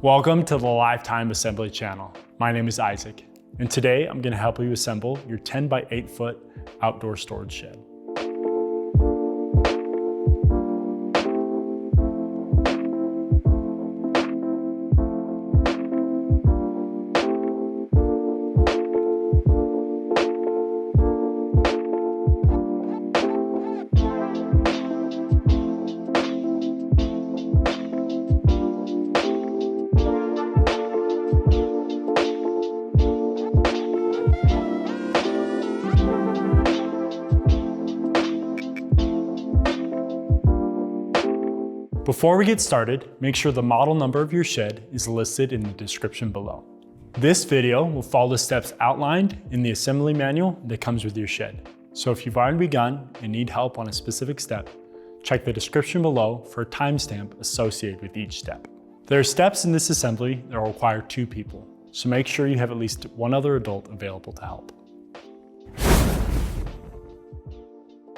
Welcome to the Lifetime Assembly channel. My name is Isaac, and today I'm going to help you assemble your 10 by 8 foot outdoor storage shed. Before we get started, make sure the model number of your shed is listed in the description below. This video will follow the steps outlined in the assembly manual that comes with your shed. So if you've already begun and need help on a specific step, check the description below for a timestamp associated with each step. There are steps in this assembly that will require 2 people, so make sure you have at least one other adult available to help.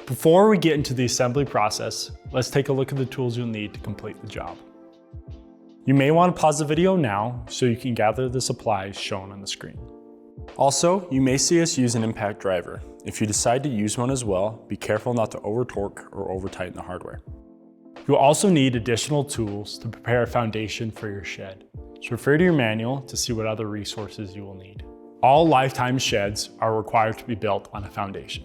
Before we get into the assembly process, let's take a look at the tools you'll need to complete the job. You may want to pause the video now so you can gather the supplies shown on the screen. Also, you may see us use an impact driver. If you decide to use one as well, be careful not to over torque or over tighten the hardware. You'll also need additional tools to prepare a foundation for your shed, so refer to your manual to see what other resources you will need. All Lifetime sheds are required to be built on a foundation.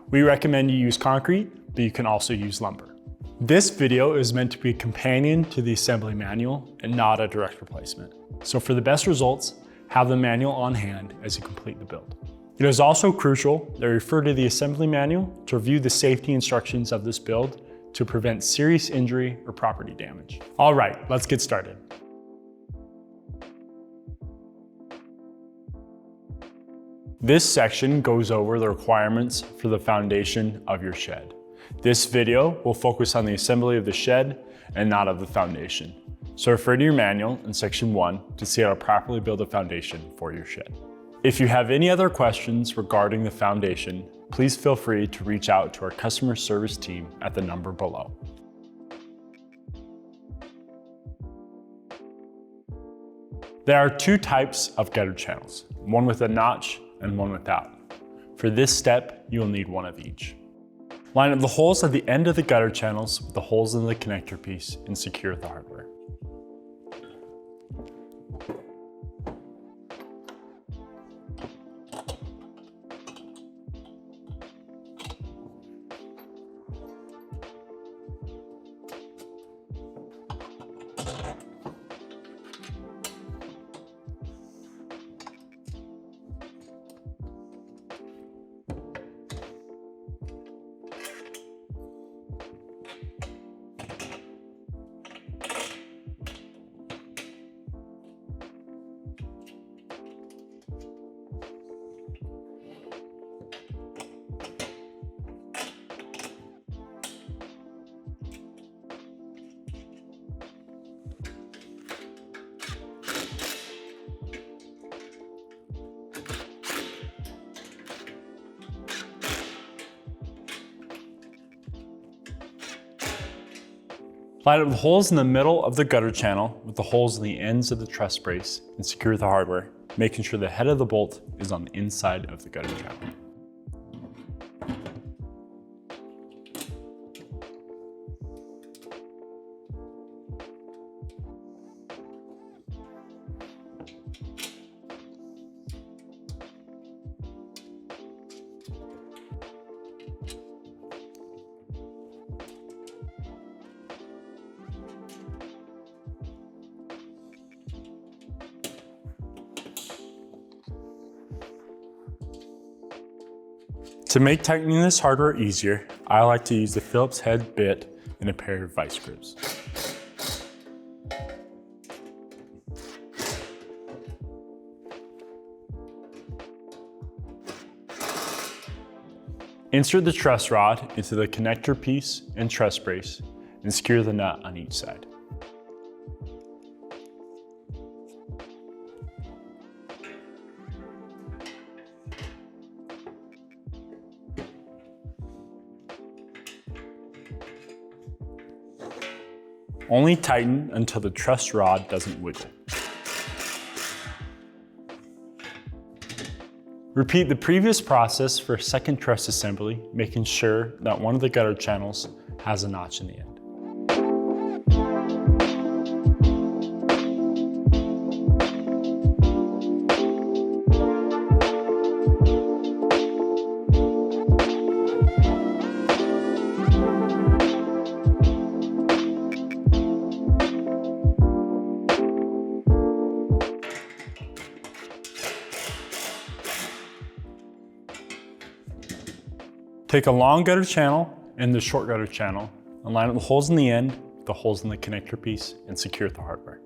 We recommend you use concrete, but you can also use lumber. This video is meant to be a companion to the assembly manual and not a direct replacement. So for the best results, have the manual on hand as you complete the build. It is also crucial that you refer to the assembly manual to review the safety instructions of this build to prevent serious injury or property damage. All right, let's get started. This section goes over the requirements for the foundation of your shed. This video will focus on the assembly of the shed and not of the foundation. So refer to your manual in section 1 to see how to properly build a foundation for your shed. If you have any other questions regarding the foundation, please feel free to reach out to our customer service team at the number below. There are 2 types of gutter channels, one with a notch and one without. For this step, you will need one of each. Line up the holes at the end of the gutter channels with the holes in the connector piece and secure the hardware. Line up the holes in the middle of the gutter channel with the holes in the ends of the truss brace and secure the hardware, making sure the head of the bolt is on the inside of the gutter channel. To make tightening this hardware easier, I like to use the Phillips head bit and a pair of vice grips. Insert the truss rod into the connector piece and truss brace and secure the nut on each side. Only tighten until the truss rod doesn't wiggle. Repeat the previous process for a second truss assembly, making sure that one of the gutter channels has a notch in the end. Take a long gutter channel and the short gutter channel and line up the holes in the end, the holes in the connector piece, and secure the hardware.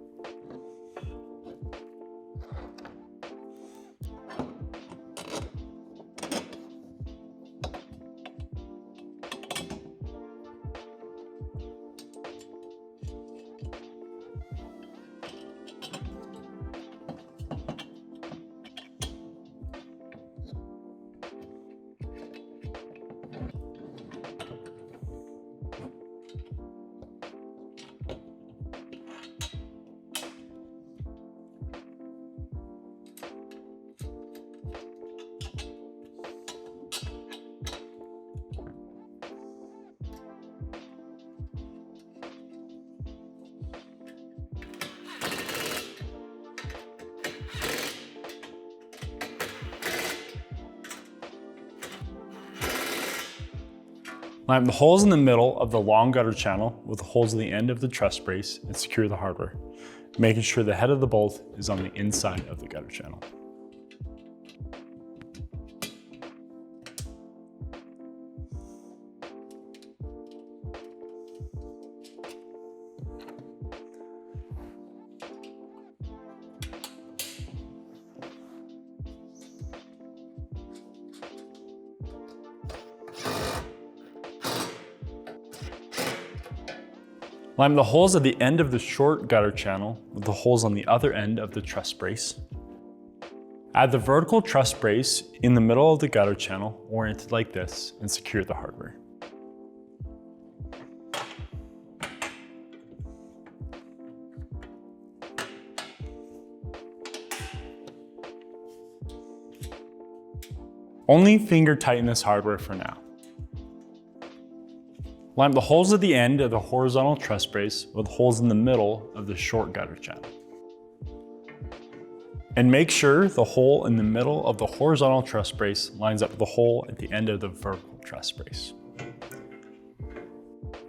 Line up the holes in the middle of the long gutter channel with the holes at the end of the truss brace and secure the hardware, making sure the head of the bolt is on the inside of the gutter channel. Line the holes at the end of the short gutter channel with the holes on the other end of the truss brace. Add the vertical truss brace in the middle of the gutter channel, oriented like this, and secure the hardware. Only finger tighten this hardware for now. Line up the holes at the end of the horizontal truss brace with holes in the middle of the short gutter channel. And make sure the hole in the middle of the horizontal truss brace lines up with the hole at the end of the vertical truss brace.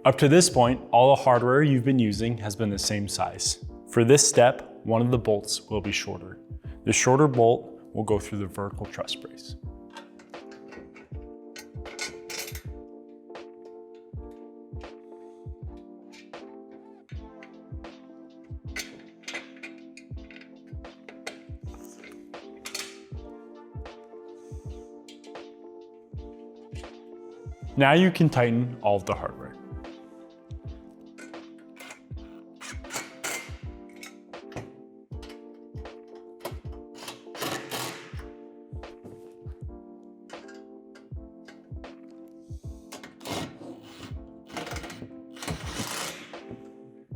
Up to this point, all the hardware you've been using has been the same size. For this step, one of the bolts will be shorter. The shorter bolt will go through the vertical truss brace. Now you can tighten all of the hardware.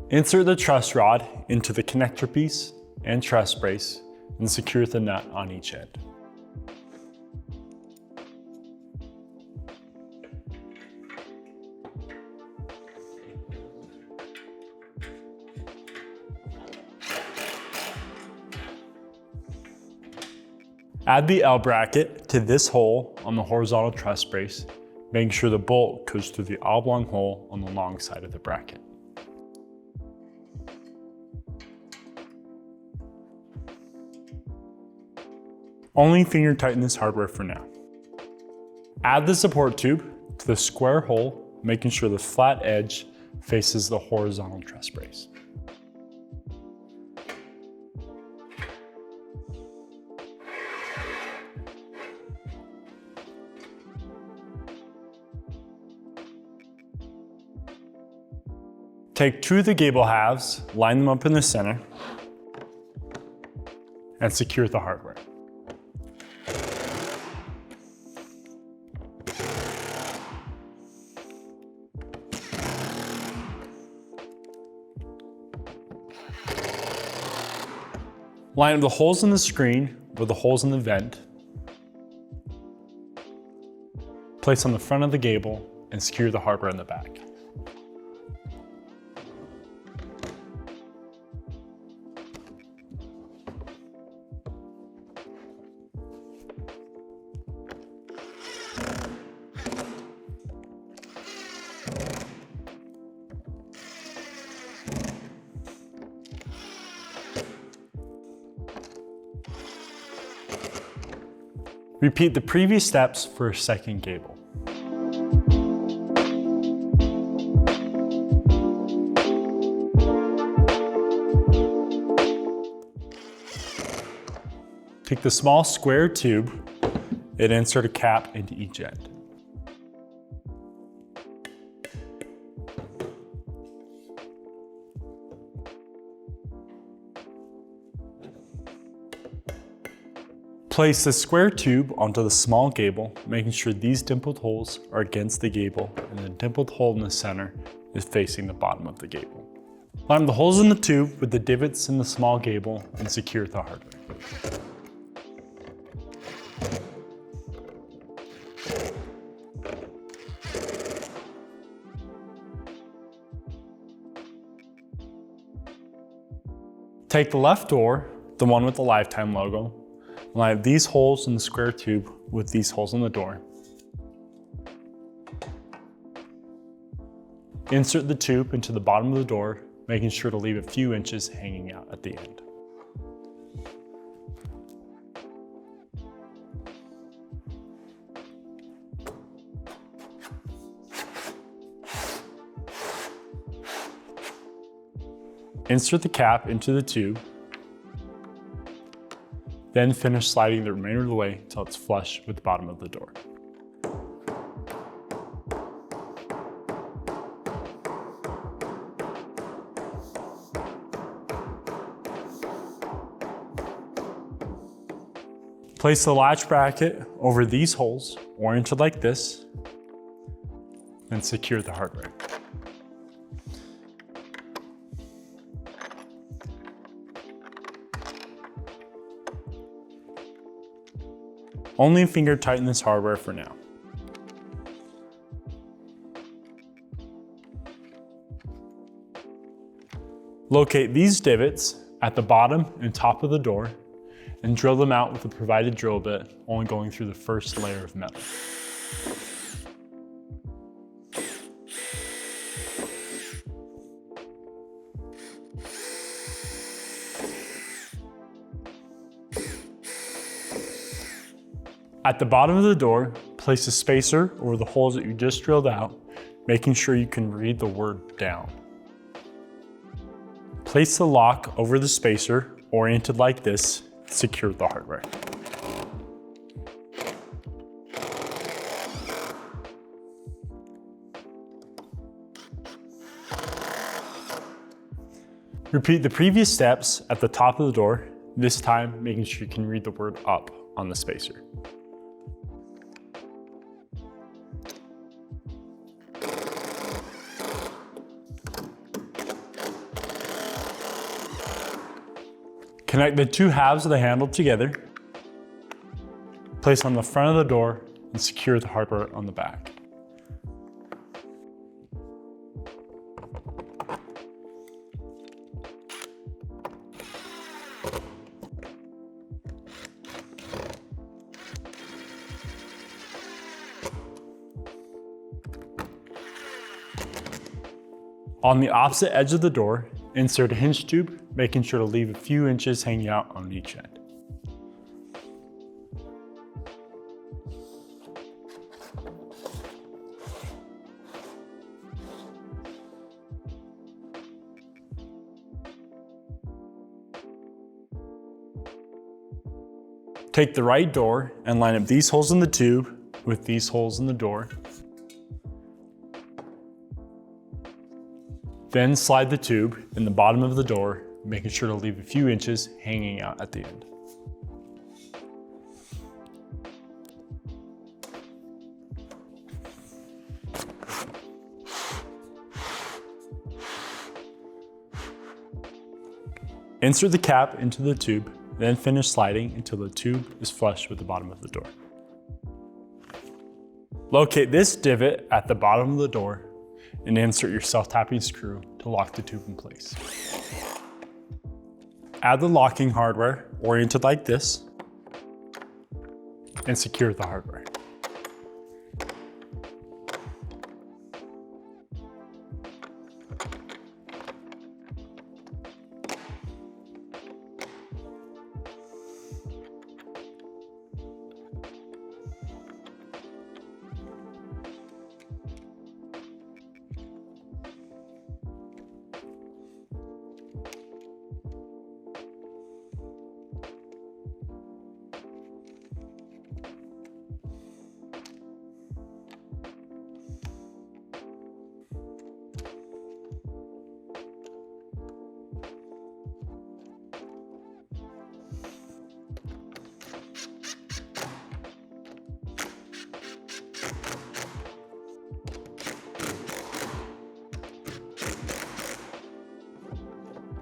Insert the truss rod into the connector piece and truss brace and secure the nut on each end. Add the L bracket to this hole on the horizontal truss brace, making sure the bolt goes through the oblong hole on the long side of the bracket. Only finger tighten this hardware for now. Add the support tube to the square hole, making sure the flat edge faces the horizontal truss brace. Take two of the gable halves, line them up in the center, and secure the hardware. Line up the holes in the screen with the holes in the vent. Place on the front of the gable and secure the hardware in the back. Repeat the previous steps for a second gable. Take the small square tube and insert a cap into each end. Place the square tube onto the small gable, making sure these dimpled holes are against the gable and the dimpled hole in the center is facing the bottom of the gable. Line the holes in the tube with the divots in the small gable and secure the hardware. Take the left door, the one with the Lifetime logo, line up these holes in the square tube with these holes in the door. Insert the tube into the bottom of the door, making sure to leave a few inches hanging out at the end. Insert the cap into the tube, then finish sliding the remainder of the way until it's flush with the bottom of the door. Place the latch bracket over these holes, oriented like this, and secure the hardware. Only finger tighten this hardware for now. Locate these divots at the bottom and top of the door and drill them out with the provided drill bit, only going through the first layer of metal. At the bottom of the door, place a spacer over the holes that you just drilled out, making sure you can read the word down. Place the lock over the spacer, oriented like this, to secure the hardware. Repeat the previous steps at the top of the door, this time making sure you can read the word up on the spacer. Connect the two halves of the handle together, place on the front of the door, and secure the hardware on the back. On the opposite edge of the door, insert a hinge tube, making sure to leave a few inches hanging out on each end. Take the right door and line up these holes in the tube with these holes in the door. Then slide the tube in the bottom of the door, making sure to leave a few inches hanging out at the end. Insert the cap into the tube, Then finish sliding until the tube is flush with the bottom of the door. Locate this divot at the bottom of the door and insert your self-tapping screw to lock the tube in place. Add the locking hardware, oriented like this, and secure the hardware.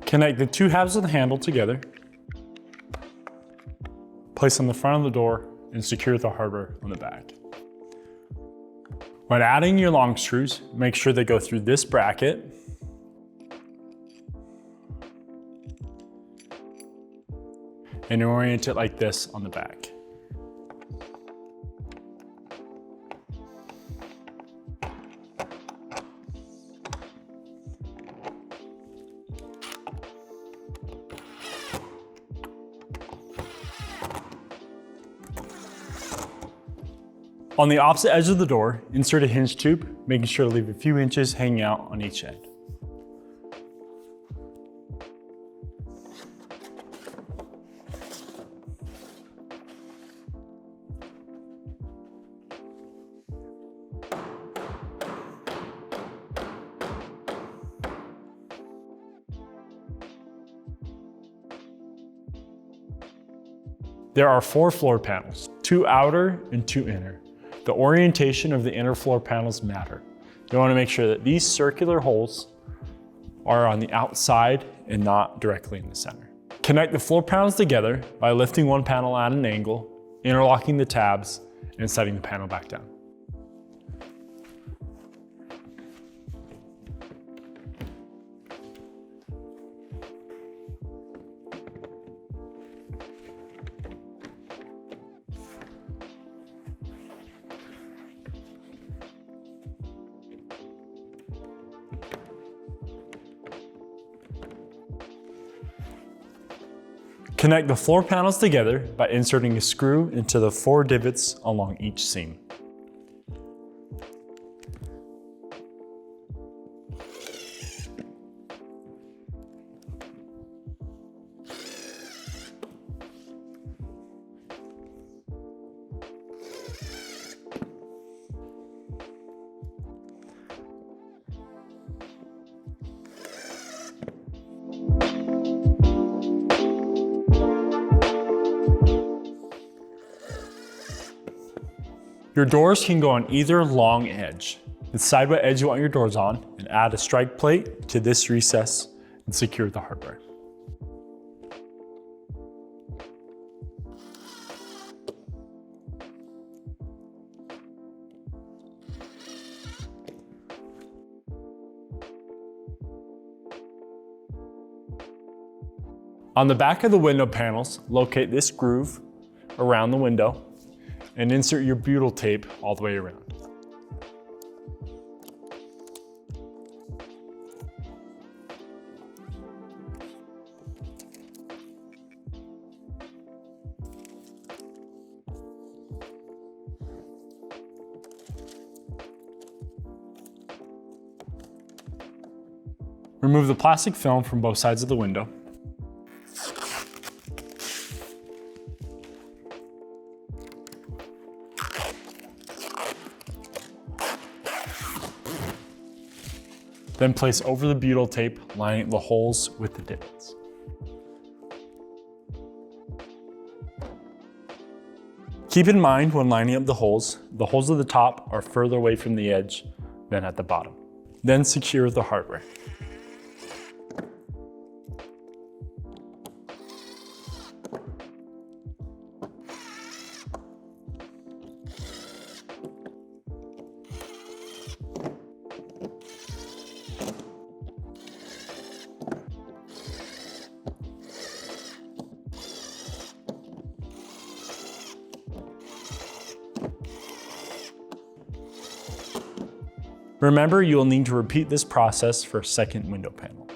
Connect the two halves of the handle together, place on the front of the door, and secure the hardware on the back. When adding your long screws, make sure they go through this bracket and orient it like this on the back. On the opposite edge of the door, insert a hinge tube, making sure to leave a few inches hanging out on each end. There are 4 floor panels, 2 outer and 2 inner. The orientation of the inner floor panels matter. You want to make sure that these circular holes are on the outside and not directly in the center. Connect the floor panels together by lifting one panel at an angle, interlocking the tabs, and setting the panel back down. Connect the floor panels together by inserting a screw into the 4 divots along each seam. Your doors can go on either long edge. Decide what edge you want your doors on and add a strike plate to this recess and secure the hardware. On the back of the window panels, locate this groove around the window and insert your butyl tape all the way around. Remove the plastic film from both sides of the window. Then place over the butyl tape, lining the holes with the divots. Keep in mind when lining up the holes at the top are further away from the edge than at the bottom. Then secure the hardware. Remember, you will need to repeat this process for a second window panel.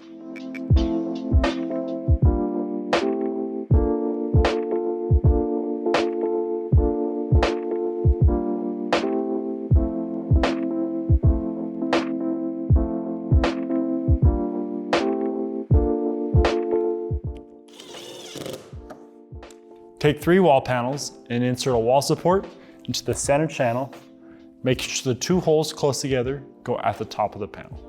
Take 3 wall panels and insert a wall support into the center channel, making sure the 2 holes close together go at the top of the panel.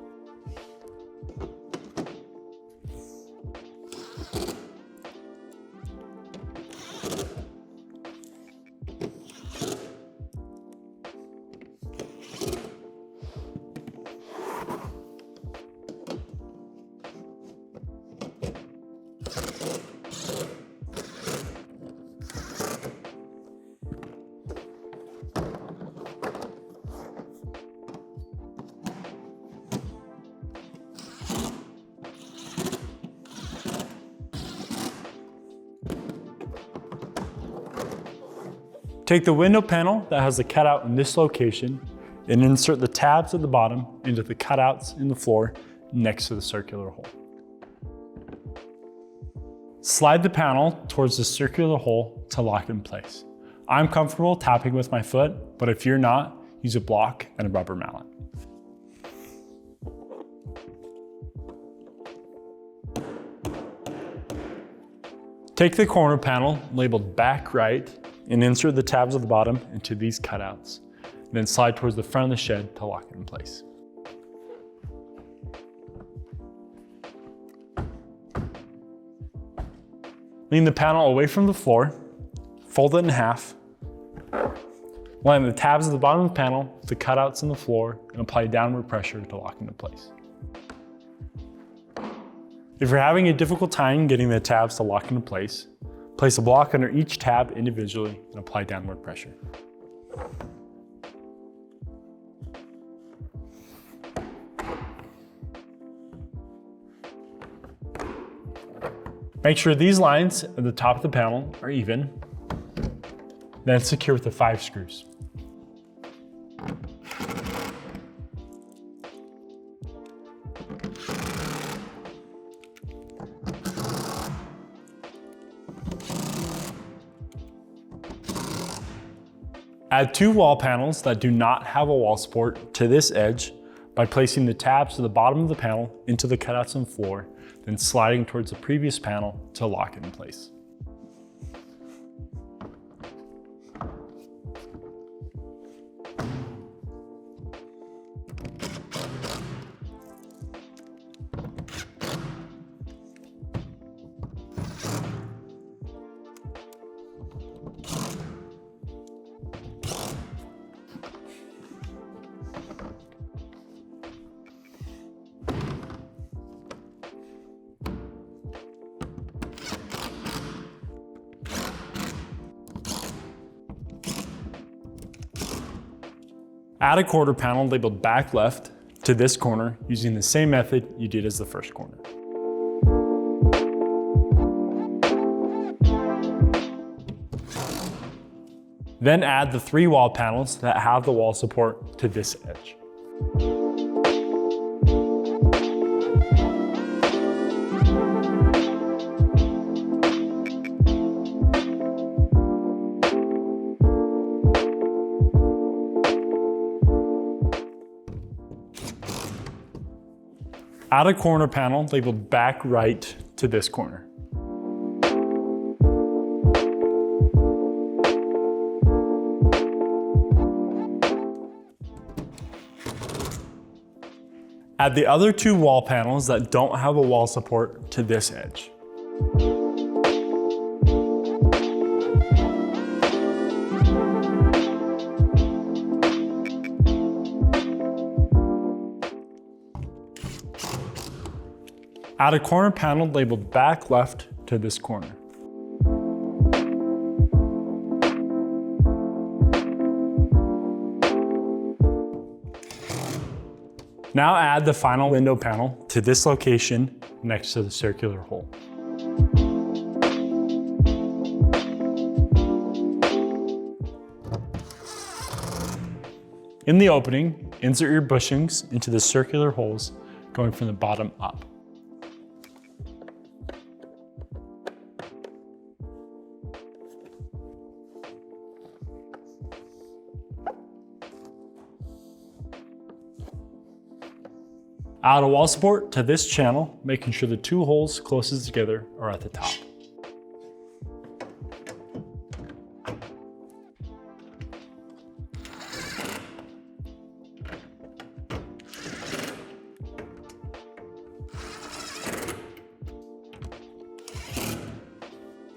Take the window panel that has the cutout in this location and insert the tabs at the bottom into the cutouts in the floor next to the circular hole. Slide the panel towards the circular hole to lock in place. I'm comfortable tapping with my foot, but if you're not, use a block and a rubber mallet. Take the corner panel labeled back right and insert the tabs at the bottom into these cutouts. Then slide towards the front of the shed to lock it in place. Lean the panel away from the floor, fold it in half, line the tabs at the bottom of the panel with the cutouts in the floor, and apply downward pressure to lock into place. If you're having a difficult time getting the tabs to lock into place, place a block under each tab individually and apply downward pressure. Make sure these lines at the top of the panel are even, then secure with the 5 screws. Add 2 wall panels that do not have a wall support to this edge by placing the tabs to the bottom of the panel into the cutouts on the floor, then sliding towards the previous panel to lock it in place. Add a quarter panel labeled back left to this corner using the same method you did as the first corner. Then add the 3 wall panels that have the wall support to this edge. Add a corner panel labeled back right to this corner. Add the other 2 wall panels that don't have a wall support to this edge. Add a corner panel labeled back left to this corner. Now add the final window panel to this location next to the circular hole. In the opening, insert your bushings into the circular holes going from the bottom up. Add a wall support to this channel, making sure the two holes closest together are at the top.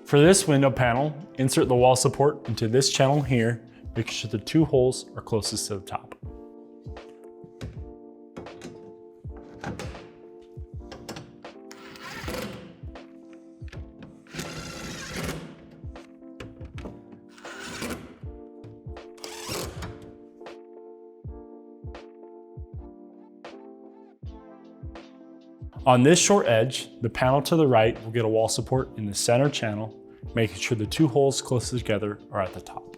For this window panel, insert the wall support into this channel here, making sure the two holes are closest to the top. On this short edge, the panel to the right will get a wall support in the center channel, making sure the two holes closest together are at the top.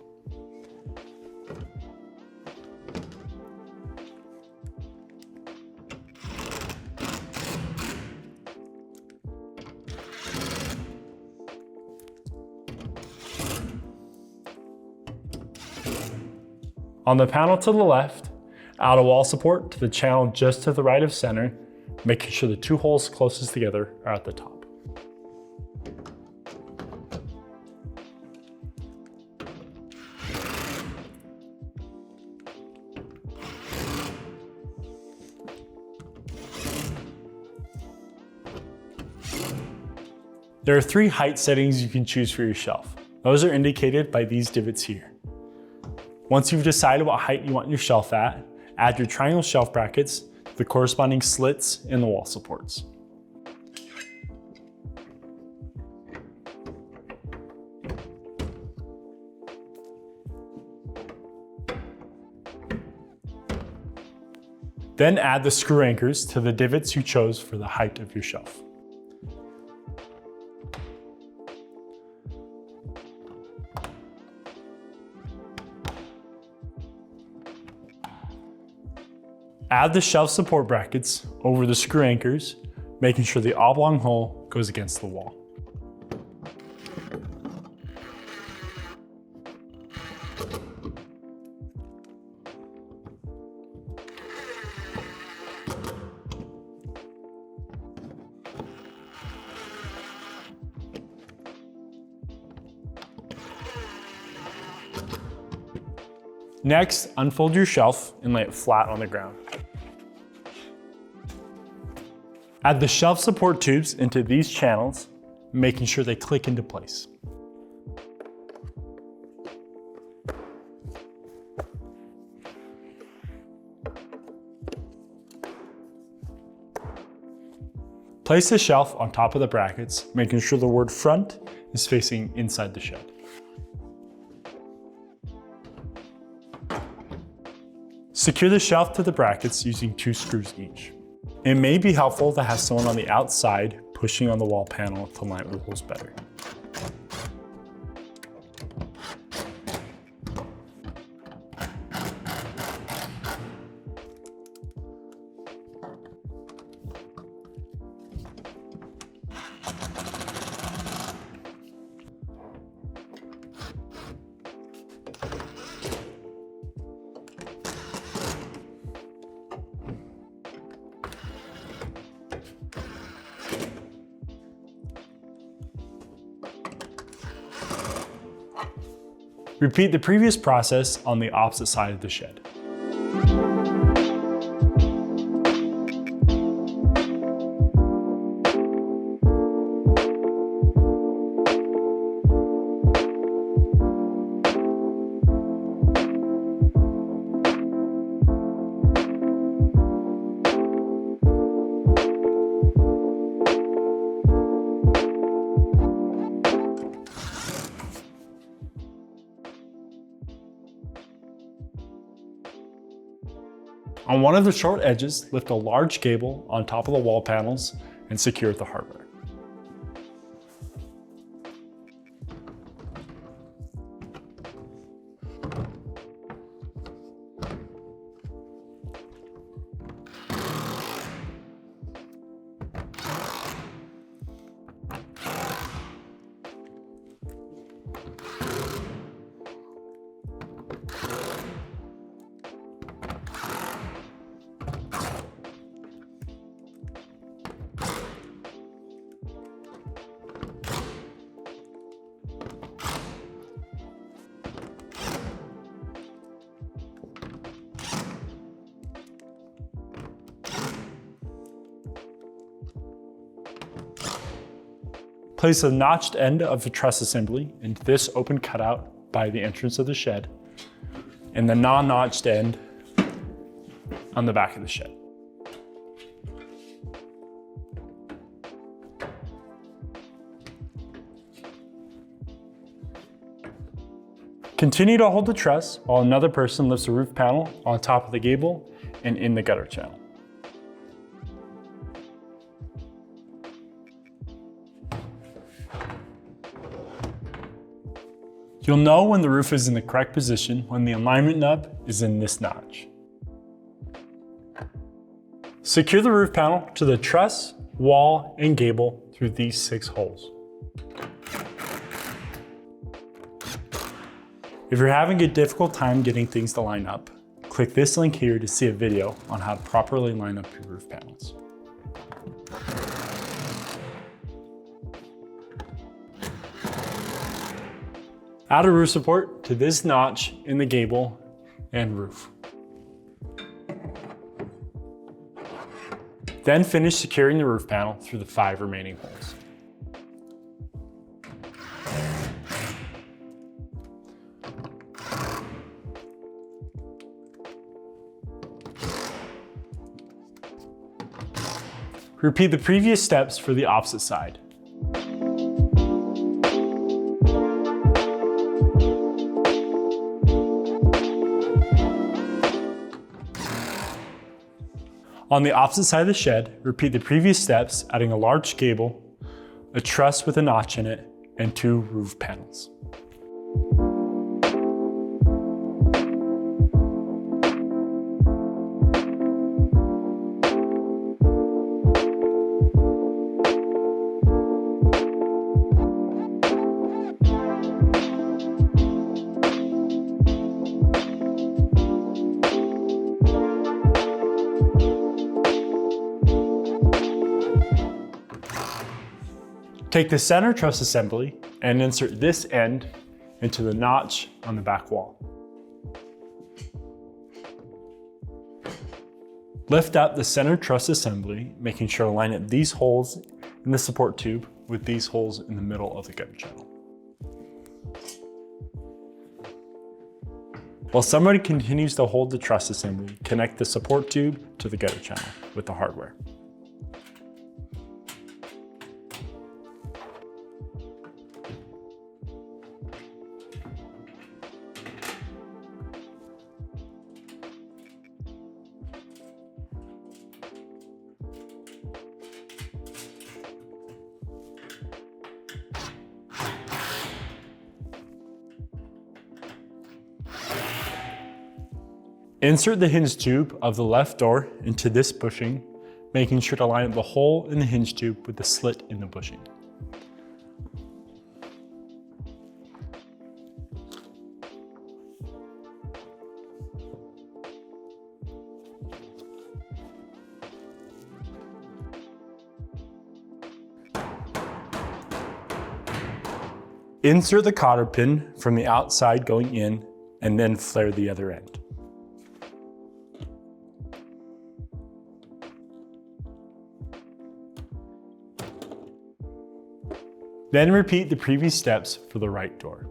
On the panel to the left, add a wall support to the channel just to the right of center, making sure the two holes closest together are at the top. There are 3 height settings you can choose for your shelf. Those are indicated by these divots here. Once you've decided what height you want your shelf at, add your triangle shelf brackets to the corresponding slits in the wall supports. Then add the screw anchors to the divots you chose for the height of your shelf. Add the shelf support brackets over the screw anchors, making sure the oblong hole goes against the wall. Next, unfold your shelf and lay it flat on the ground. Add the shelf support tubes into these channels, making sure they click into place. Place the shelf on top of the brackets, making sure the word front is facing inside the shed. Secure the shelf to the brackets using 2 screws each. It may be helpful to have someone on the outside pushing on the wall panel to line up the holes better. Repeat the previous process on the opposite side of the shed. On one of the short edges, lift a large cable on top of the wall panels and secure the hardware. Place the notched end of the truss assembly into this open cutout by the entrance of the shed, and the non-notched end on the back of the shed. Continue to hold the truss while another person lifts the roof panel on top of the gable and in the gutter channel. You'll know when the roof is in the correct position when the alignment nub is in this notch. Secure the roof panel to the truss, wall, and gable through these 6 holes. If you're having a difficult time getting things to line up, click this link here to see a video on how to properly line up your roof panels. Add a roof support to this notch in the gable and roof. Then finish securing the roof panel through the 5 remaining holes. Repeat the previous steps for the opposite side. On the opposite side of the shed, repeat the previous steps, adding a large gable, a truss with a notch in it, and 2 roof panels. Take the center truss assembly and insert this end into the notch on the back wall. Lift up the center truss assembly, making sure to line up these holes in the support tube with these holes in the middle of the gutter channel. While somebody continues to hold the truss assembly, connect the support tube to the gutter channel with the hardware. Insert the hinge tube of the left door into this bushing, making sure to line up the hole in the hinge tube with the slit in the bushing. Insert the cotter pin from the outside going in and then flare the other end. Then repeat the previous steps for the right door.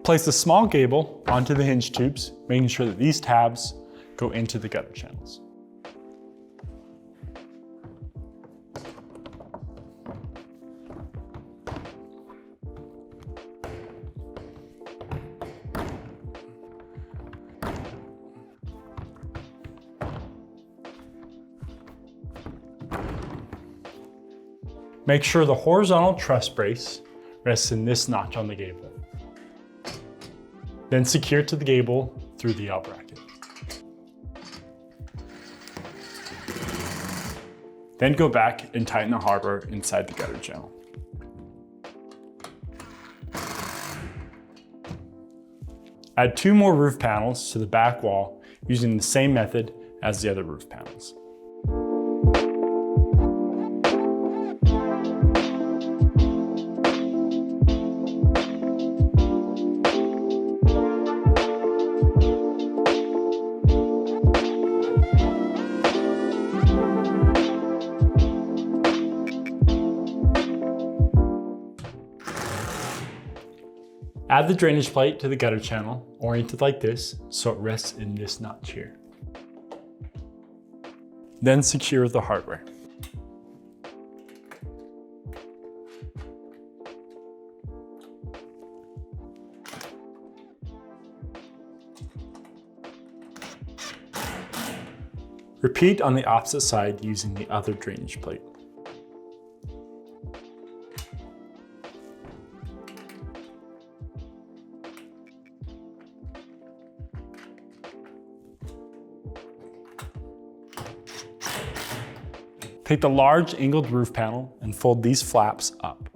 Place the small gable onto the hinge tubes, making sure that these tabs go into the gutter channels. Make sure the horizontal truss brace rests in this notch on the gable. Then secure to the gable through the L bracket. Then go back and tighten the hardware inside the gutter channel. Add 2 more roof panels to the back wall using the same method as the other roof panels. Add the drainage plate to the gutter channel, oriented like this, so it rests in this notch here. Then secure the hardware. Repeat on the opposite side using the other drainage plate. Take the large angled roof panel and fold these flaps up.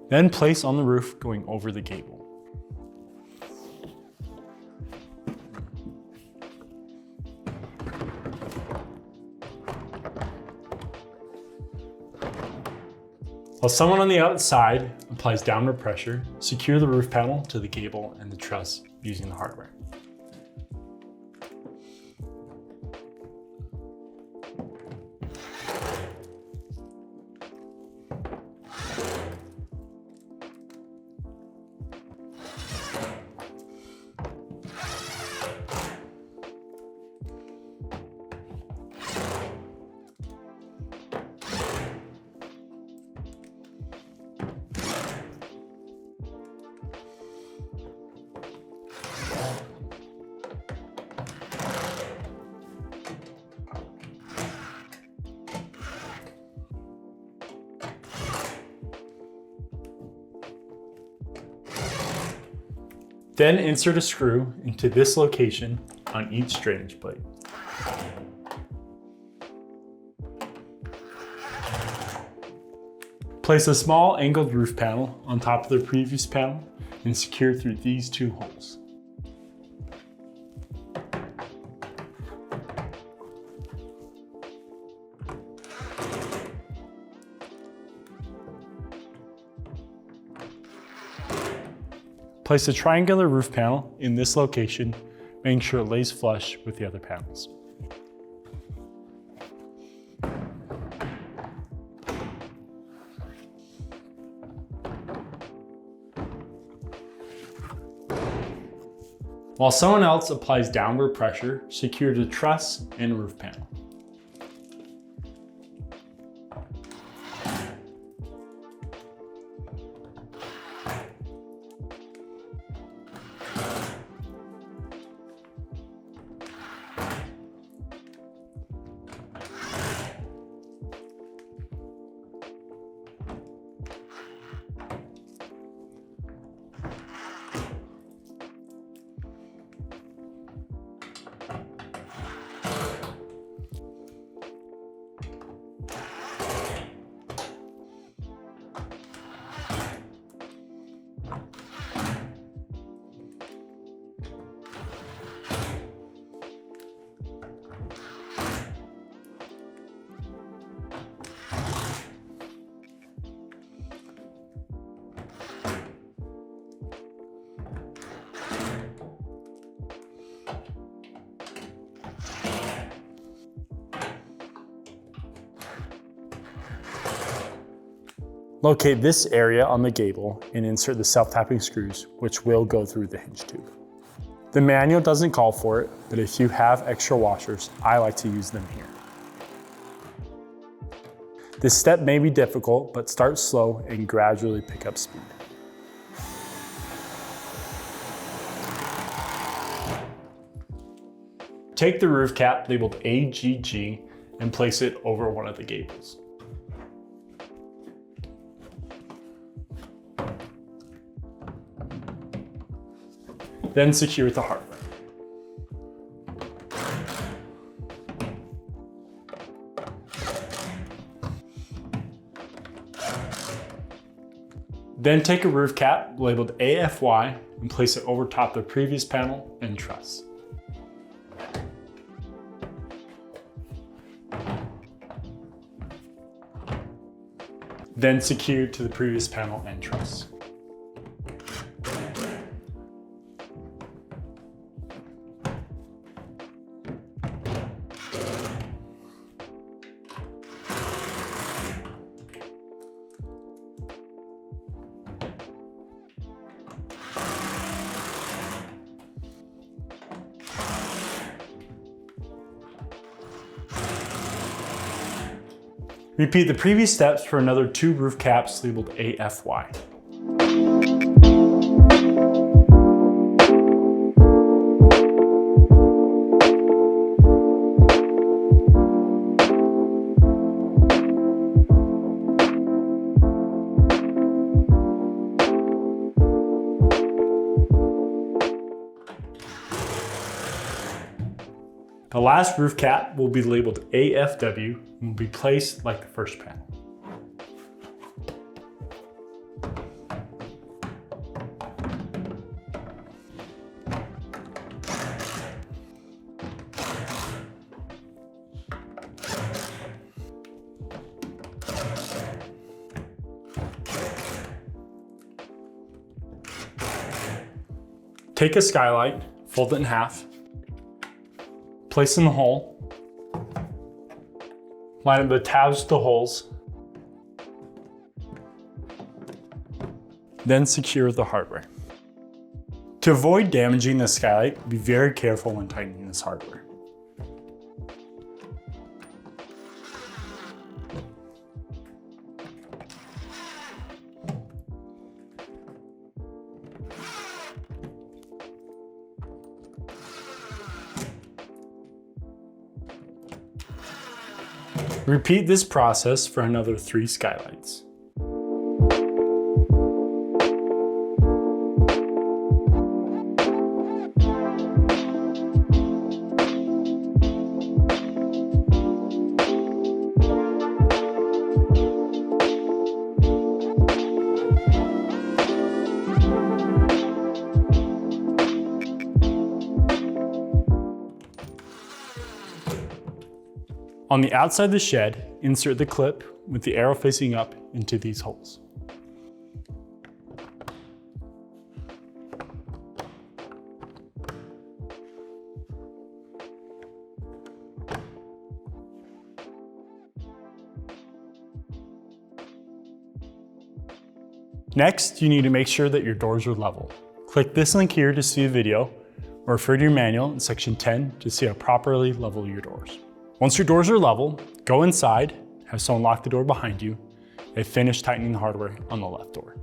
Then place on the roof going over the gable. While someone on the outside applies downward pressure, secure the roof panel to the gable and the truss using the hardware. Then insert a screw into this location on each drainage plate. Place a small angled roof panel on top of the previous panel and secure through these 2 holes. Place a triangular roof panel in this location, making sure it lays flush with the other panels. While someone else applies downward pressure, secure the truss and roof panel. Locate this area on the gable and insert the self-tapping screws, which will go through the hinge tube. The manual doesn't call for it, but if you have extra washers, I like to use them here. This step may be difficult, but start slow and gradually pick up speed. Take the roof cap labeled AGG and place it over one of the gables. Then secure the hardware. Then take a roof cap labeled AFY and place it over top the previous panel and truss. Then secure to the previous panel and truss. Repeat the previous steps for another 2 roof caps labeled AFY. The last roof cap will be labeled AFW and will be placed like the first panel. Take a skylight, fold it in half, place in the hole, line up the tabs to the holes, then secure the hardware. To avoid damaging the skylight, be very careful when tightening this hardware. Repeat this process for another 3 skylights. On the outside of the shed, insert the clip with the arrow facing up into these holes. Next, you need to make sure that your doors are level. Click this link here to see a video, or refer to your manual in section 10 to see how to properly level your doors. Once your doors are level, go inside, have someone lock the door behind you, and finish tightening the hardware on the left door.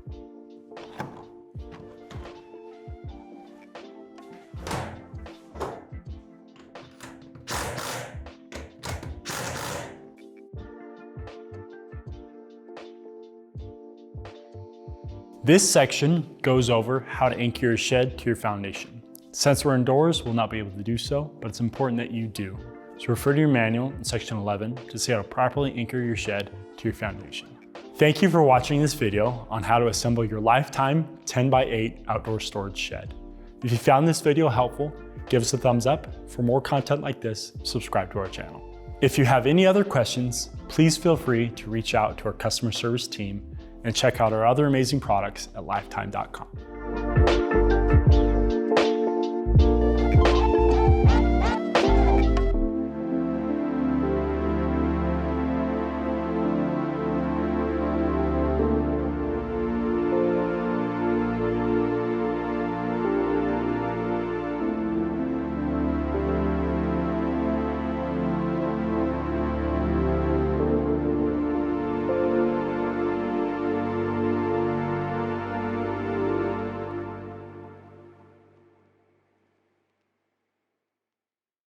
This section goes over how to anchor your shed to your foundation. Since we're indoors, we'll not be able to do so, but it's important that you do. So refer to your manual in section 11 to see how to properly anchor your shed to your foundation. Thank you for watching this video on how to assemble your lifetime 10x8 outdoor storage shed. If you found this video helpful, give us a thumbs up. For more content like this, subscribe to our channel. If you have any other questions, please feel free to reach out to our customer service team and check out our other amazing products at lifetime.com.